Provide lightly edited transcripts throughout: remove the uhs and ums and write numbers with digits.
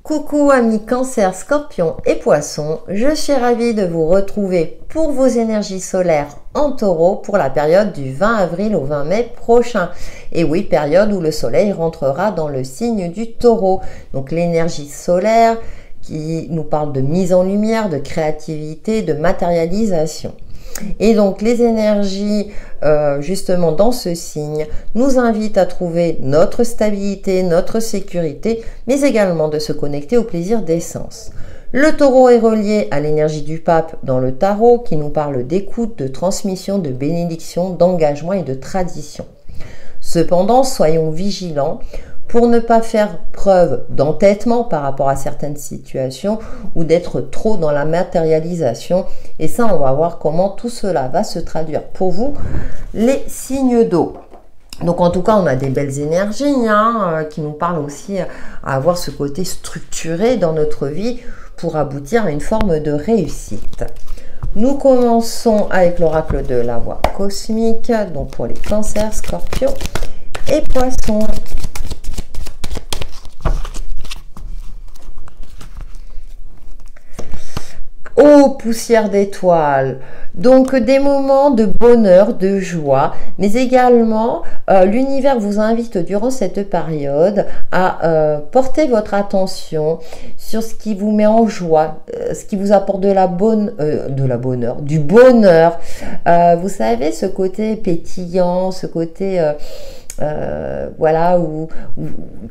Coucou amis Cancer, Scorpion et Poissons, je suis ravie de vous retrouver pour vos énergies solaires en Taureau pour la période du 20 avril au 20 mai prochain. Et oui, période où le soleil rentrera dans le signe du Taureau. Donc l'énergie solaire qui nous parle de mise en lumière, de créativité, de matérialisation. Et donc les énergies justement dans ce signe nous invitent à trouver notre stabilité, notre sécurité, mais également de se connecter au plaisir des sens. Le Taureau est relié à l'énergie du Pape dans le Tarot qui nous parle d'écoute, de transmission, de bénédiction, d'engagement et de tradition. Cependant, soyons vigilants pour ne pas faire preuve d'entêtement par rapport à certaines situations ou d'être trop dans la matérialisation. Et ça, on va voir comment tout cela va se traduire pour vous, les signes d'eau. Donc en tout cas, on a des belles énergies qui nous parlent aussi à avoir ce côté structuré dans notre vie pour aboutir à une forme de réussite. Nous commençons avec l'oracle de la voix cosmique, donc pour les cancers, scorpions et poissons. Oh, poussière d'étoiles, donc des moments de bonheur, de joie, mais également l'univers vous invite durant cette période à porter votre attention sur ce qui vous met en joie, ce qui vous apporte du bonheur. Vous savez, ce côté pétillant, ce côté voilà,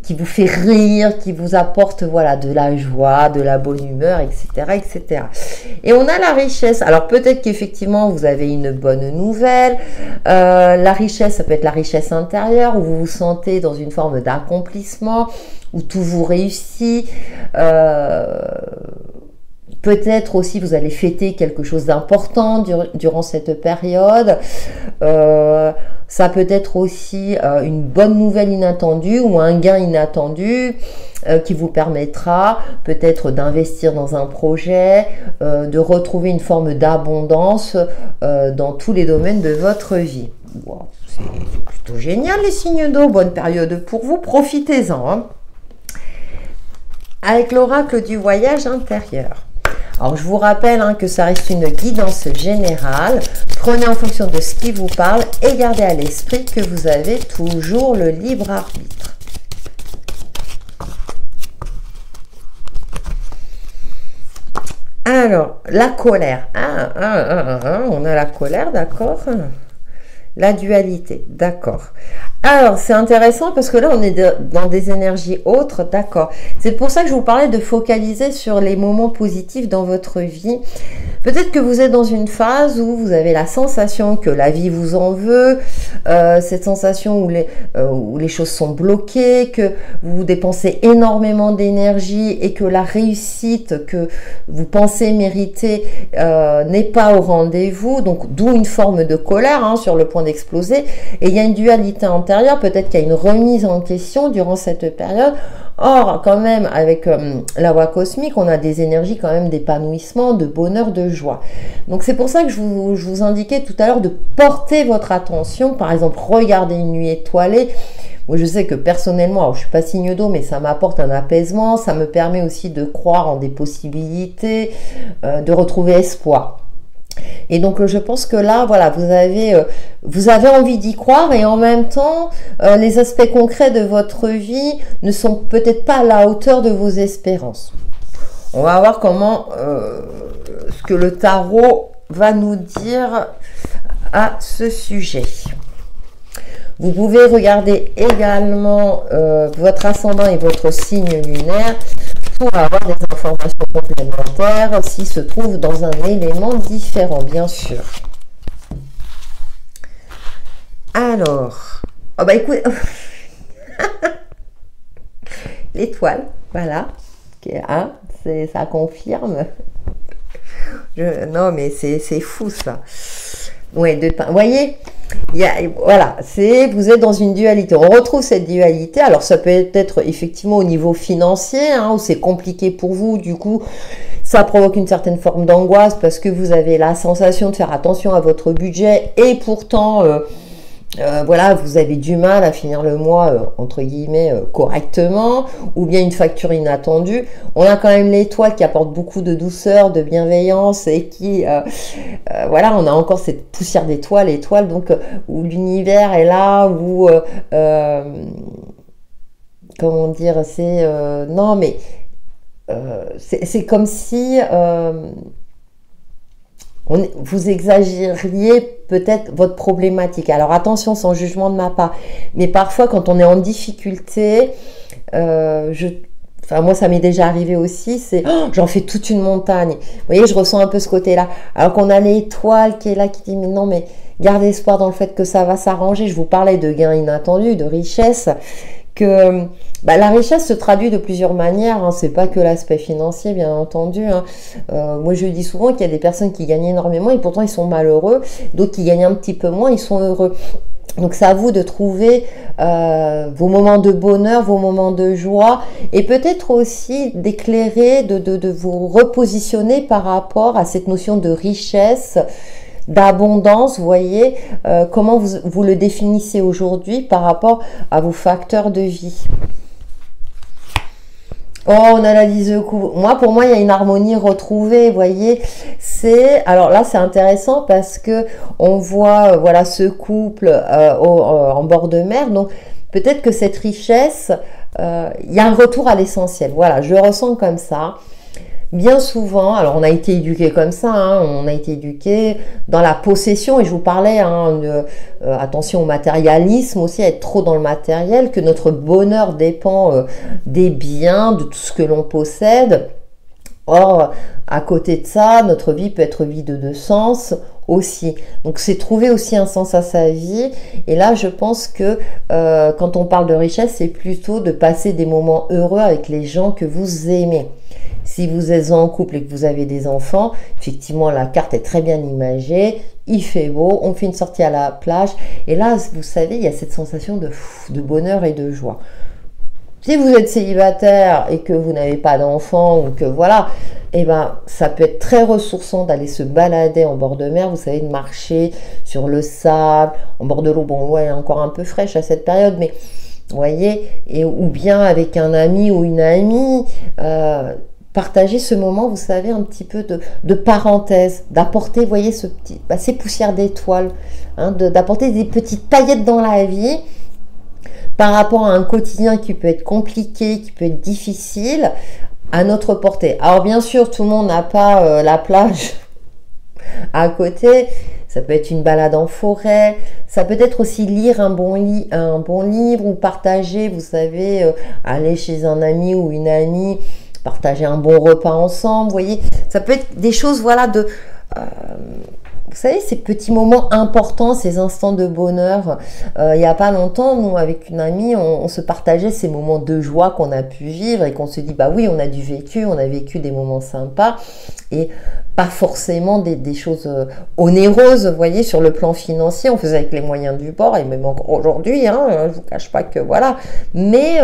qui vous fait rire, qui vous apporte voilà, de la joie, de la bonne humeur, etc., etc. Et on a la richesse. Alors peut-être qu'effectivement vous avez une bonne nouvelle. La richesse, ça peut être la richesse intérieure où vous vous sentez dans une forme d'accomplissement, où tout vous réussit. Peut-être aussi vous allez fêter quelque chose d'important durant cette période. Ça peut être aussi une bonne nouvelle inattendue ou un gain inattendu qui vous permettra peut-être d'investir dans un projet, de retrouver une forme d'abondance dans tous les domaines de votre vie. Wow, c'est plutôt génial les signes d'eau, bonne période pour vous, profitez-en. Avec l'oracle du voyage intérieur. Alors, je vous rappelle que ça reste une guidance générale. Prenez en fonction de ce qui vous parle et gardez à l'esprit que vous avez toujours le libre arbitre. Alors, la colère. On a la colère, d'accord. La dualité, d'accord. Alors, c'est intéressant parce que là, on est dans des énergies autres, d'accord. C'est pour ça que je vous parlais de focaliser sur les moments positifs dans votre vie. Peut-être que vous êtes dans une phase où vous avez la sensation que la vie vous en veut, cette sensation où les choses sont bloquées, que vous dépensez énormément d'énergie et que la réussite que vous pensez mériter n'est pas au rendez-vous. Donc, d'où une forme de colère sur le point d'exploser. Et il y a une dualité intérieure, peut-être qu'il y a une remise en question durant cette période. Or, quand même, avec la voix cosmique, on a des énergies quand même d'épanouissement, de bonheur, de joie. Donc, c'est pour ça que je vous indiquais tout à l'heure de porter votre attention. Par exemple, regarder une nuit étoilée. Moi, je sais que personnellement, alors, je ne suis pas signe d'eau, mais ça m'apporte un apaisement. Ça me permet aussi de croire en des possibilités, de retrouver espoir. Et donc je pense que là, voilà, vous avez envie d'y croire et en même temps, les aspects concrets de votre vie ne sont peut-être pas à la hauteur de vos espérances. On va voir comment ce que le tarot va nous dire à ce sujet. Vous pouvez regarder également votre ascendant et votre signe lunaire pour avoir des informations complémentaires s'il se trouve dans un élément différent, bien sûr. Alors, oh bah écoute, l'étoile, voilà, ça confirme. Non mais c'est fou ça. Ouais, vous voyez, voilà, vous êtes dans une dualité. On retrouve cette dualité. Alors, ça peut être effectivement au niveau financier, où c'est compliqué pour vous. Du coup, ça provoque une certaine forme d'angoisse parce que vous avez la sensation de faire attention à votre budget et pourtant, voilà, vous avez du mal à finir le mois, entre guillemets, correctement, ou bien une facture inattendue. On a quand même l'étoile qui apporte beaucoup de douceur, de bienveillance, et qui, voilà, on a encore cette poussière d'étoile, donc, où l'univers est là, où, comment dire, c'est, non, mais, c'est comme si... vous exagériez peut-être votre problématique. Alors attention, sans jugement de ma part. Mais parfois, quand on est en difficulté, enfin moi ça m'est déjà arrivé aussi, c'est j'en fais toute une montagne. Vous voyez, je ressens un peu ce côté-là. Alors qu'on a l'étoile qui est là, qui dit mais non, mais gardez espoir dans le fait que ça va s'arranger. Je vous parlais de gains inattendus, de richesse. Que la richesse se traduit de plusieurs manières, hein. C'est pas que l'aspect financier, bien entendu, hein. Moi je dis souvent qu'il y a des personnes qui gagnent énormément et pourtant ils sont malheureux, d'autres qui gagnent un petit peu moins, ils sont heureux. Donc c'est à vous de trouver vos moments de bonheur, vos moments de joie, et peut-être aussi d'éclairer, de vous repositionner par rapport à cette notion de richesse, d'abondance. Vous voyez, comment vous le définissez aujourd'hui par rapport à vos facteurs de vie. Oh, on a la 10 de coupe. Pour moi, il y a une harmonie retrouvée, vous voyez. Alors là, c'est intéressant parce que on voit, voilà, ce couple en bord de mer. Donc, peut-être que cette richesse, il y a un retour à l'essentiel. Voilà, je le ressens comme ça. Bien souvent, alors on a été éduqué comme ça, hein, on a été éduqué dans la possession, et je vous parlais, hein, attention au matérialisme aussi, à être trop dans le matériel, que notre bonheur dépend des biens, de tout ce que l'on possède. Or, à côté de ça, notre vie peut être vide de sens aussi. Donc, c'est trouver aussi un sens à sa vie. Et là, je pense que quand on parle de richesse, c'est plutôt de passer des moments heureux avec les gens que vous aimez. Si vous êtes en couple et que vous avez des enfants, effectivement, la carte est très bien imagée. Il fait beau, on fait une sortie à la plage. Et là, vous savez, il y a cette sensation de bonheur et de joie. Si vous êtes célibataire et que vous n'avez pas d'enfant, ou que voilà, eh ben, ça peut être très ressourçant d'aller se balader en bord de mer. Vous savez, de marcher sur le sable, en bord de l'eau. Bon, l'eau est encore un peu fraîche à cette période, mais vous voyez, ou bien avec un ami ou une amie, partager ce moment, vous savez, un petit peu de parenthèse, d'apporter, vous voyez, ces poussières d'étoiles, hein, d'apporter des petites paillettes dans la vie par rapport à un quotidien qui peut être compliqué, qui peut être difficile, à notre portée. Alors bien sûr, tout le monde n'a pas la plage à côté. Ça peut être une balade en forêt, ça peut être aussi lire un bon livre, ou partager, vous savez, aller chez un ami ou une amie, partager un bon repas ensemble, vous voyez. Ça peut être des choses, voilà, vous savez, ces petits moments importants, ces instants de bonheur. Il n'y a pas longtemps, nous, avec une amie, on se partageait ces moments de joie qu'on a pu vivre, et qu'on se dit, bah oui, on a vécu des moments sympas, et pas forcément des choses onéreuses, vous voyez, sur le plan financier. On faisait avec les moyens du bord, et même encore aujourd'hui, hein, je vous cache pas que voilà. Mais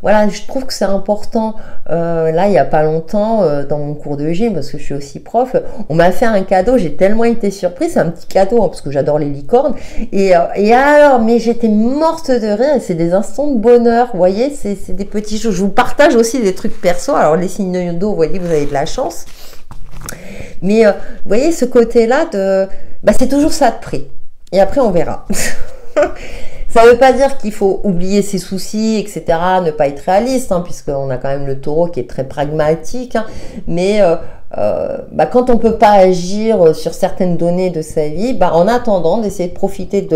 voilà, je trouve que c'est important. Là, il n'y a pas longtemps, dans mon cours de gym, parce que je suis aussi prof, on m'a fait un cadeau. J'ai tellement été surprise. C'est un petit cadeau, hein, parce que j'adore les licornes. Et alors, mais j'étais morte de rire. Et c'est des instants de bonheur, vous voyez. C'est des petits choses. Je vous partage aussi des trucs perso. Alors, les signes d'eau, vous voyez, vous avez de la chance. Mais vous voyez, ce côté-là c'est toujours ça de prix. Et après, on verra. Ça ne veut pas dire qu'il faut oublier ses soucis, etc., ne pas être réaliste, hein, puisqu'on a quand même le taureau qui est très pragmatique. Hein, mais quand on ne peut pas agir sur certaines données de sa vie, en attendant d'essayer de profiter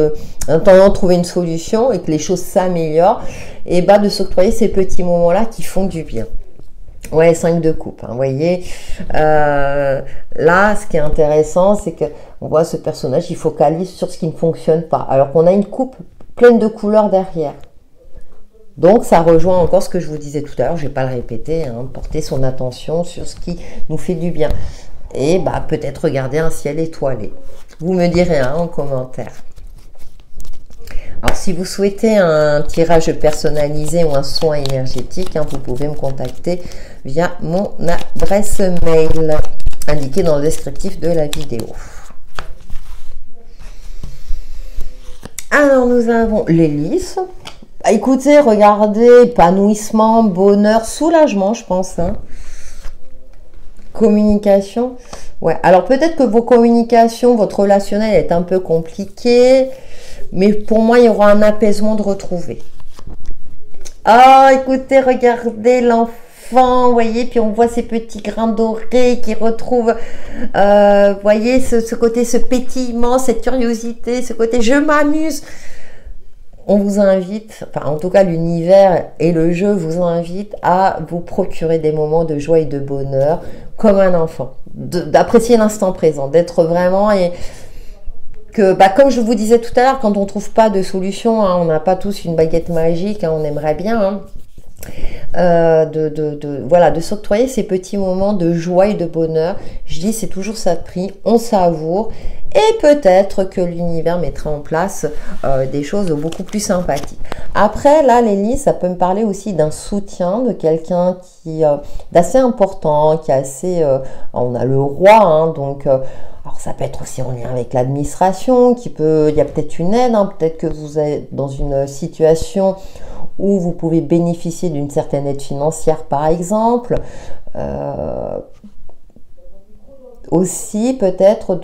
en attendant de trouver une solution et que les choses s'améliorent, et de s'octroyer ces petits moments-là qui font du bien. Ouais, 5 de coupe, hein, vous voyez. Là, ce qui est intéressant, c'est que on voit ce personnage, il focalise sur ce qui ne fonctionne pas, alors qu'on a une coupe pleine de couleurs derrière. Donc, ça rejoint encore ce que je vous disais tout à l'heure, je ne vais pas le répéter, hein, porter son attention sur ce qui nous fait du bien. Et peut-être regarder un ciel étoilé. Vous me direz en commentaire. Alors, si vous souhaitez un tirage personnalisé ou un soin énergétique, vous pouvez me contacter via mon adresse mail indiquée dans le descriptif de la vidéo. Alors, nous avons l'hélice. Écoutez, regardez, épanouissement, bonheur, soulagement, je pense. Hein. Communication. Ouais, alors peut-être que vos communications, votre relationnel est un peu compliqué, mais pour moi, il y aura un apaisement de retrouver. Ah, écoutez, regardez l'enfant, vous voyez, puis on voit ces petits grains dorés qui retrouvent, voyez, ce côté, ce pétillement, cette curiosité, ce côté je m'amuse. On vous invite, enfin en tout cas l'univers et le jeu vous invitent à vous procurer des moments de joie et de bonheur comme un enfant, d'apprécier l'instant présent, d'être vraiment et que, bah, comme je vous disais tout à l'heure, quand on ne trouve pas de solution, hein, on n'a pas tous une baguette magique, hein, on aimerait bien, hein, voilà, de s'octroyer ces petits moments de joie et de bonheur. Je dis, c'est toujours ça de prix, on savoure et peut-être que l'univers mettra en place des choses beaucoup plus sympathiques. Après, là, l'hélice, ça peut me parler aussi d'un soutien de quelqu'un qui d'assez important, qui est assez... on a le roi, hein, donc... alors ça peut être aussi en lien avec l'administration, il y a peut-être une aide, hein, peut-être que vous êtes dans une situation où vous pouvez bénéficier d'une certaine aide financière par exemple. Aussi peut-être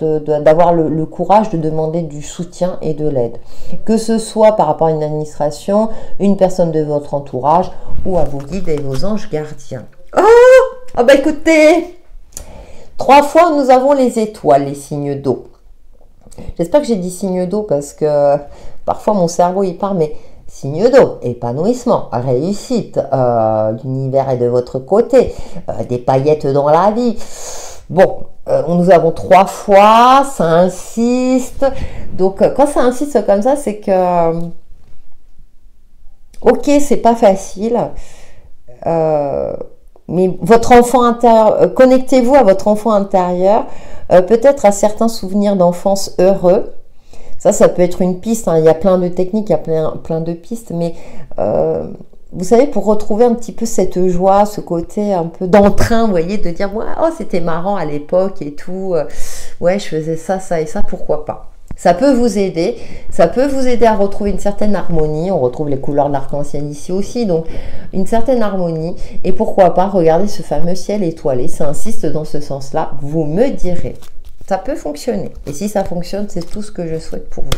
d'avoir le courage de demander du soutien et de l'aide. Que ce soit par rapport à une administration, une personne de votre entourage ou à vos guides et vos anges gardiens. Oh bah écoutez, 3 fois nous avons les étoiles, les signes d'eau. J'espère que j'ai dit signes d'eau parce que parfois mon cerveau il part, mais signe d'eau, épanouissement, réussite, l'univers est de votre côté, des paillettes dans la vie. Bon, nous avons 3 fois, ça insiste. Donc, quand ça insiste comme ça, c'est que, ok, c'est pas facile, mais votre enfant intérieur, connectez-vous à votre enfant intérieur, peut-être à certains souvenirs d'enfance heureux. Ça peut être une piste, hein. Il y a plein de techniques, il y a plein de pistes, mais vous savez, pour retrouver un petit peu cette joie, ce côté un peu d'entrain, vous voyez, de dire, ouais, oh, c'était marrant à l'époque et tout, ouais, je faisais ça, ça et ça, pourquoi pas. Ça peut vous aider à retrouver une certaine harmonie, on retrouve les couleurs de l'arc-en-ciel ici aussi, donc une certaine harmonie, et pourquoi pas regarder ce fameux ciel étoilé, ça insiste dans ce sens-là, vous me direz. Ça peut fonctionner. Et si ça fonctionne, c'est tout ce que je souhaite pour vous.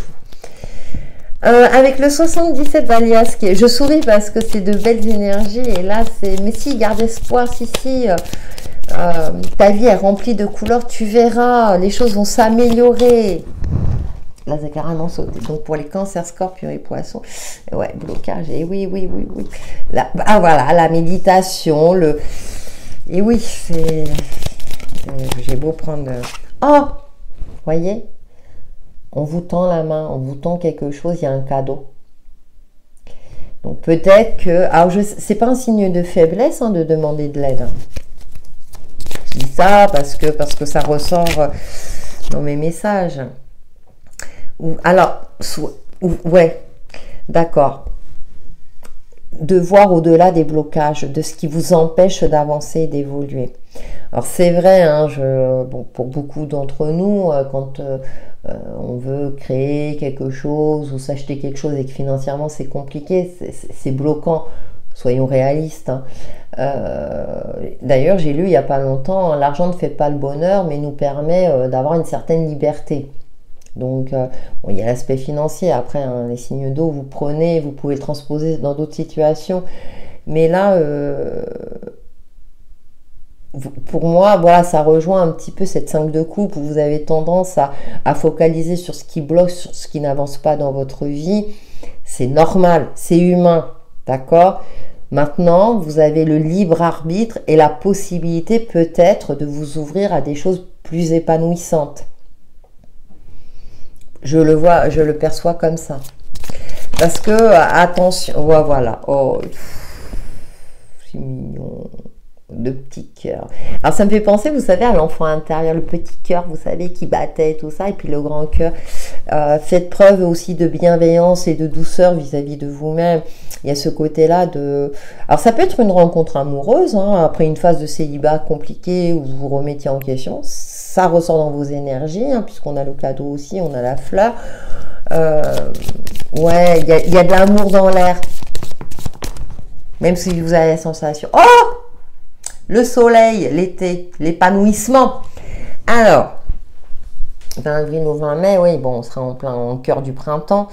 Avec le 77 d'Alias, je souris parce que c'est de belles énergies. Et là, c'est... Mais si, garde espoir, si. Ta vie est remplie de couleurs, tu verras, les choses vont s'améliorer. Là, c'est carrément sauté. Donc, pour les cancers, scorpions et poissons, ouais, blocage. Et oui. Là, ah, voilà, la méditation, Et oui, c'est... J'ai beau prendre... Oh, voyez, on vous tend la main, on vous tend quelque chose, il y a un cadeau. Donc peut-être que, alors c'est pas un signe de faiblesse hein, de demander de l'aide. Hein. Je dis ça parce que ça ressort dans mes messages. Ouais, d'accord. De voir au-delà des blocages, de ce qui vous empêche d'avancer et d'évoluer. Alors c'est vrai, hein, bon, pour beaucoup d'entre nous, quand on veut créer quelque chose ou s'acheter quelque chose et que financièrement c'est compliqué, c'est bloquant, soyons réalistes. Hein. D'ailleurs, j'ai lu il n'y a pas longtemps, l'argent ne fait pas le bonheur, mais nous permet d'avoir une certaine liberté. Donc, bon, il y a l'aspect financier, après, hein, les signes d'eau, vous prenez, vous pouvez le transposer dans d'autres situations, mais là... pour moi, voilà, ça rejoint un petit peu cette 5 de coupe où vous avez tendance à focaliser sur ce qui bloque, sur ce qui n'avance pas dans votre vie. C'est normal, c'est humain, d'accord? Maintenant, vous avez le libre arbitre et la possibilité peut-être de vous ouvrir à des choses plus épanouissantes. Je le vois, je le perçois comme ça. Parce que, attention, voilà, oh, c'est mignon. De petits cœurs. Alors ça me fait penser, vous savez, à l'enfant intérieur, le petit cœur, vous savez, qui battait et tout ça, et puis le grand cœur. Faites preuve aussi de bienveillance et de douceur vis-à-vis de vous-même. Il y a ce côté-là de... Alors ça peut être une rencontre amoureuse, hein, après une phase de célibat compliquée où vous vous remettiez en question. Ça ressort dans vos énergies, hein, puisqu'on a le cadeau aussi, on a la fleur. Ouais, il y a de l'amour dans l'air. Même si vous avez la sensation. Oh! Le soleil, l'été, l'épanouissement. Alors, 20 avril au 20 mai, oui, bon, on sera en plein au cœur du printemps.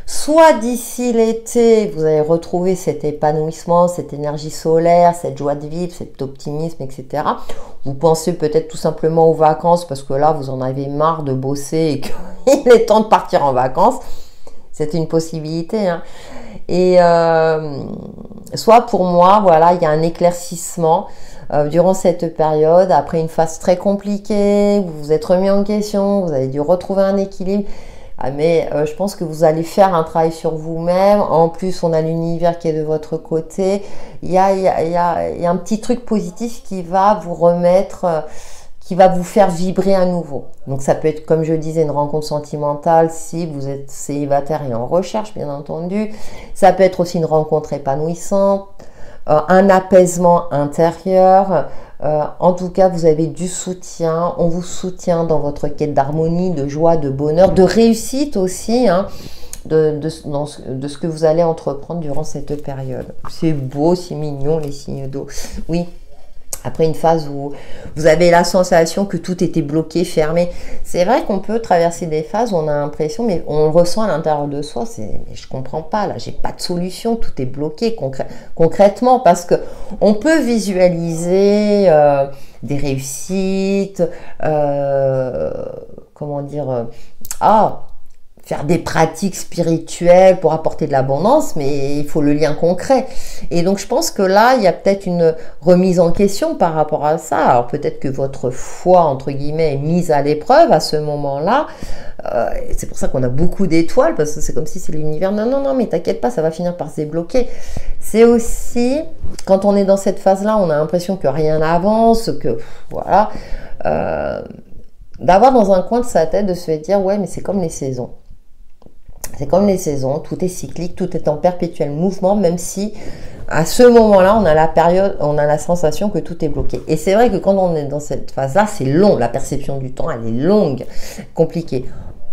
Soit d'ici l'été, vous allez retrouver cet épanouissement, cette énergie solaire, cette joie de vivre, cet optimisme, etc. Vous pensez peut-être tout simplement aux vacances parce que là, vous en avez marre de bosser et qu'il est temps de partir en vacances. C'est une possibilité. Hein. Et soit pour moi, voilà, il y a un éclaircissement durant cette période, après une phase très compliquée, vous vous êtes remis en question, vous avez dû retrouver un équilibre. Mais je pense que vous allez faire un travail sur vous-même. En plus, on a l'univers qui est de votre côté. Il y a un petit truc positif qui va vous remettre, qui va vous faire vibrer à nouveau. Donc ça peut être, comme je disais, une rencontre sentimentale si vous êtes célibataire et en recherche, bien entendu. Ça peut être aussi une rencontre épanouissante, un apaisement intérieur. En tout cas, vous avez du soutien, on vous soutient dans votre quête d'harmonie, de joie, de bonheur, de réussite aussi, hein, de ce que vous allez entreprendre durant cette période. C'est beau, c'est mignon les signes d'eau. Oui, après une phase où vous avez la sensation que tout était bloqué, fermé. C'est vrai qu'on peut traverser des phases où on a l'impression, mais on le ressent à l'intérieur de soi, mais je comprends pas, là, j'ai pas de solution, tout est bloqué concrètement, parce que on peut visualiser des réussites, comment dire, faire des pratiques spirituelles pour apporter de l'abondance, mais il faut le lien concret. Et donc, je pense que là, il y a peut-être une remise en question par rapport à ça. Alors, peut-être que votre foi, entre guillemets, est mise à l'épreuve à ce moment-là. C'est pour ça qu'on a beaucoup d'étoiles, parce que c'est comme si c'est l'univers. Non, non, non, mais t'inquiète pas, ça va finir par se débloquer. C'est aussi, quand on est dans cette phase-là, on a l'impression que rien n'avance, que, voilà, d'avoir dans un coin de sa tête de se dire, ouais, mais c'est comme les saisons. C'est comme les saisons, tout est cyclique, tout est en perpétuel mouvement, même si à ce moment-là, on a la sensation que tout est bloqué. Et c'est vrai que quand on est dans cette phase-là, c'est long, la perception du temps, elle est longue, compliquée.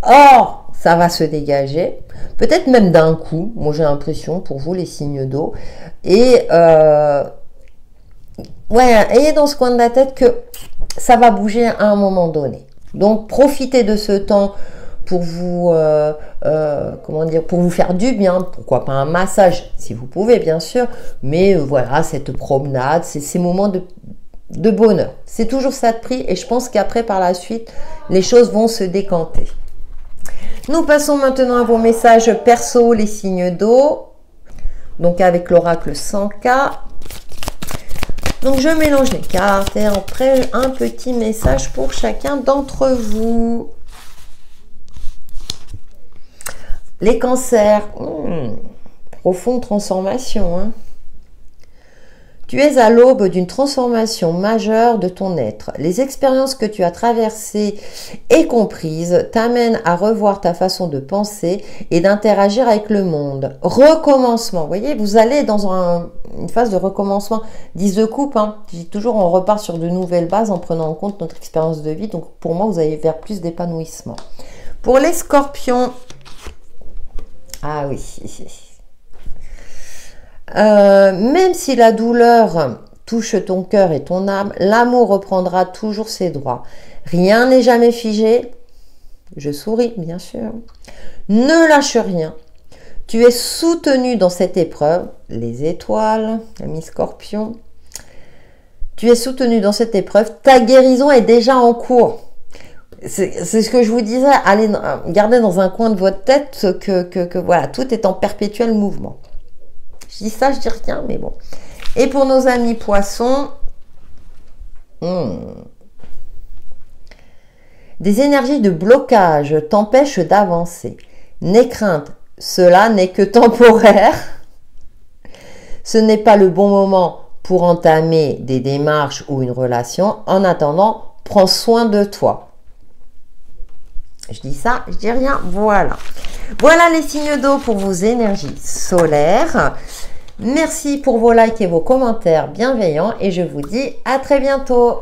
Or, ça va se dégager, peut-être même d'un coup, moi j'ai l'impression, pour vous les signes d'eau, et ouais, ayez dans ce coin de la tête que ça va bouger à un moment donné. Donc, profitez de ce temps pour vous, comment dire, pour vous faire du bien, pourquoi pas un massage, si vous pouvez bien sûr, mais voilà, cette promenade, ces moments de bonheur. C'est toujours ça de prix et je pense qu'après, par la suite, les choses vont se décanter. Nous passons maintenant à vos messages perso, les signes d'eau, donc avec l'oracle 100K. Donc je mélange les cartes et après un petit message pour chacun d'entre vous. Les cancers, profonde transformation. Hein. Tu es à l'aube d'une transformation majeure de ton être. Les expériences que tu as traversées et comprises t'amènent à revoir ta façon de penser et d'interagir avec le monde. Recommencement, vous voyez, vous allez dans une phase de recommencement. 10 de coupe, hein. Je dis toujours, on repart sur de nouvelles bases en prenant en compte notre expérience de vie. Donc pour moi, vous allez vers plus d'épanouissement. Pour les scorpions, ah oui. Même si la douleur touche ton cœur et ton âme, l'amour reprendra toujours ses droits. Rien n'est jamais figé. Je souris, bien sûr. Ne lâche rien. Tu es soutenu dans cette épreuve. Les étoiles, ami Scorpion. Tu es soutenu dans cette épreuve. Ta guérison est déjà en cours. C'est ce que je vous disais, allez garder dans un coin de votre tête que voilà, tout est en perpétuel mouvement. Je dis ça, je dis rien, mais bon. Et pour nos amis poissons, des énergies de blocage t'empêchent d'avancer. N'aie crainte, cela n'est que temporaire. Ce n'est pas le bon moment pour entamer des démarches ou une relation. En attendant, prends soin de toi. Je dis ça, je dis rien, voilà. Voilà les signes d'eau pour vos énergies solaires. Merci pour vos likes et vos commentaires bienveillants et je vous dis à très bientôt.